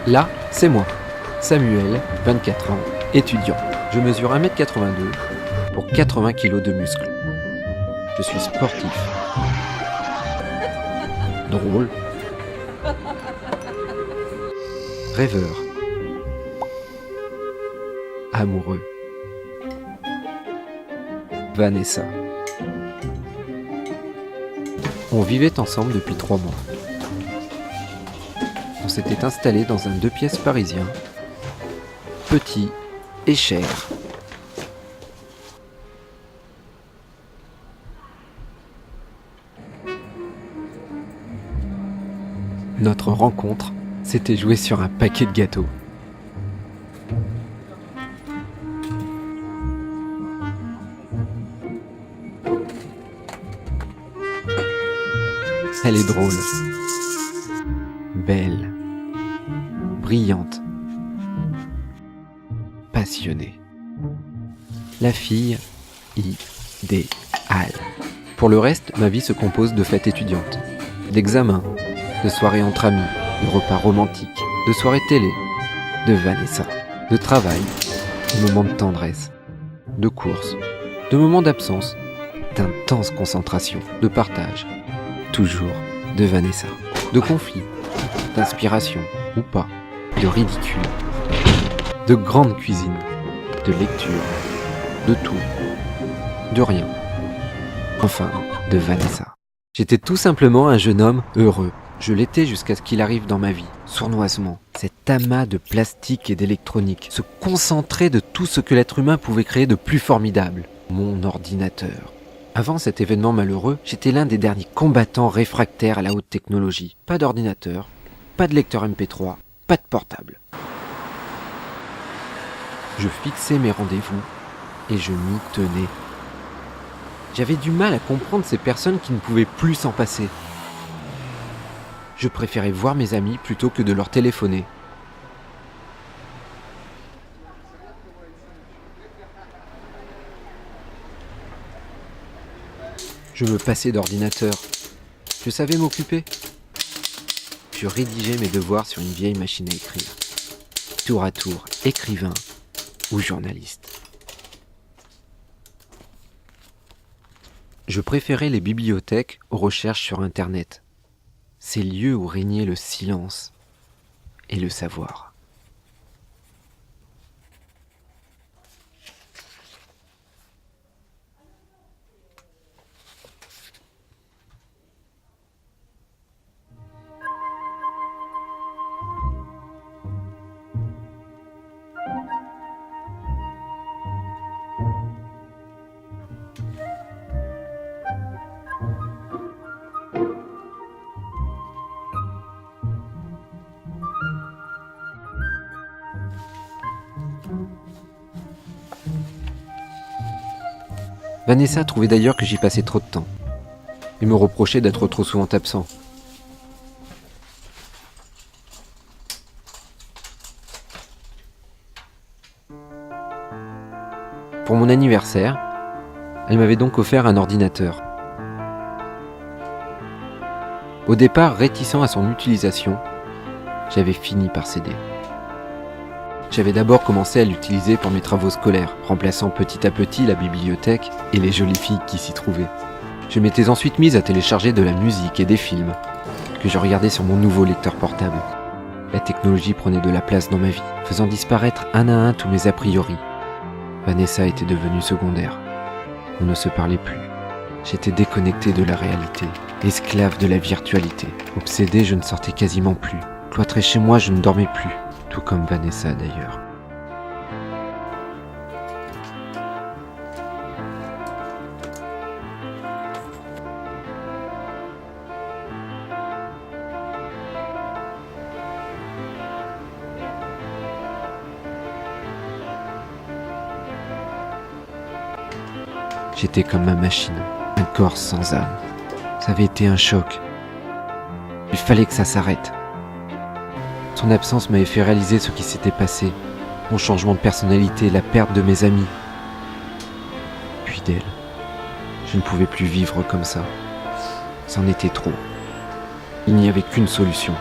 Là, c'est moi, Samuel, 24 ans, étudiant. Je mesure 1m82 pour 80 kg de muscles. Je suis sportif, drôle, rêveur, amoureux. Vanessa. On vivait ensemble depuis 3 mois. On s'était installé dans un 2 pièces parisien, petit et cher. Notre rencontre s'était jouée sur un paquet de gâteaux. Elle est drôle, belle, brillante, passionnée. La fille idéale. Pour le reste, ma vie se compose de fêtes étudiantes, d'examens, de soirées entre amis, de repas romantiques, de soirées télé, de Vanessa, de travail, de moments de tendresse, de courses, de moments d'absence, d'intense concentration, de partage, toujours de Vanessa, de conflits, d'inspiration ou pas, de ridicule, de grande cuisine, de lecture, de tout, de rien, enfin de Vanessa. J'étais tout simplement un jeune homme heureux. Je l'étais jusqu'à ce qu'il arrive dans ma vie, sournoisement. Cet amas de plastique et d'électronique, ce concentré de tout ce que l'être humain pouvait créer de plus formidable, mon ordinateur. Avant cet événement malheureux, j'étais l'un des derniers combattants réfractaires à la haute technologie. Pas d'ordinateur, pas de lecteur MP3, pas de portable. Je fixais mes rendez-vous et je m'y tenais. J'avais du mal à comprendre ces personnes qui ne pouvaient plus s'en passer. Je préférais voir mes amis plutôt que de leur téléphoner. Je me passais d'ordinateur. Je savais m'occuper. Je rédigeais mes devoirs sur une vieille machine à écrire. Tour à tour, écrivain ou journaliste. Je préférais les bibliothèques aux recherches sur Internet. Ces lieux où régnait le silence et le savoir. Vanessa trouvait d'ailleurs que j'y passais trop de temps et me reprochait d'être trop souvent absent. Pour mon anniversaire, elle m'avait donc offert un ordinateur. Au départ réticent à son utilisation, j'avais fini par céder. J'avais d'abord commencé à l'utiliser pour mes travaux scolaires, remplaçant petit à petit la bibliothèque et les jolies filles qui s'y trouvaient. Je m'étais ensuite mise à télécharger de la musique et des films, que je regardais sur mon nouveau lecteur portable. La technologie prenait de la place dans ma vie, faisant disparaître un à un tous mes a priori. Vanessa était devenue secondaire. On ne se parlait plus. J'étais déconnecté de la réalité, esclave de la virtualité. Obsédé, je ne sortais quasiment plus. Cloîtré chez moi, je ne dormais plus. Tout comme Vanessa d'ailleurs. J'étais comme ma machine, un corps sans âme. Ça avait été un choc. Il fallait que ça s'arrête. Son absence m'avait fait réaliser ce qui s'était passé, mon changement de personnalité, la perte de mes amis. Puis d'elle. Je ne pouvais plus vivre comme ça. C'en était trop. Il n'y avait qu'une solution.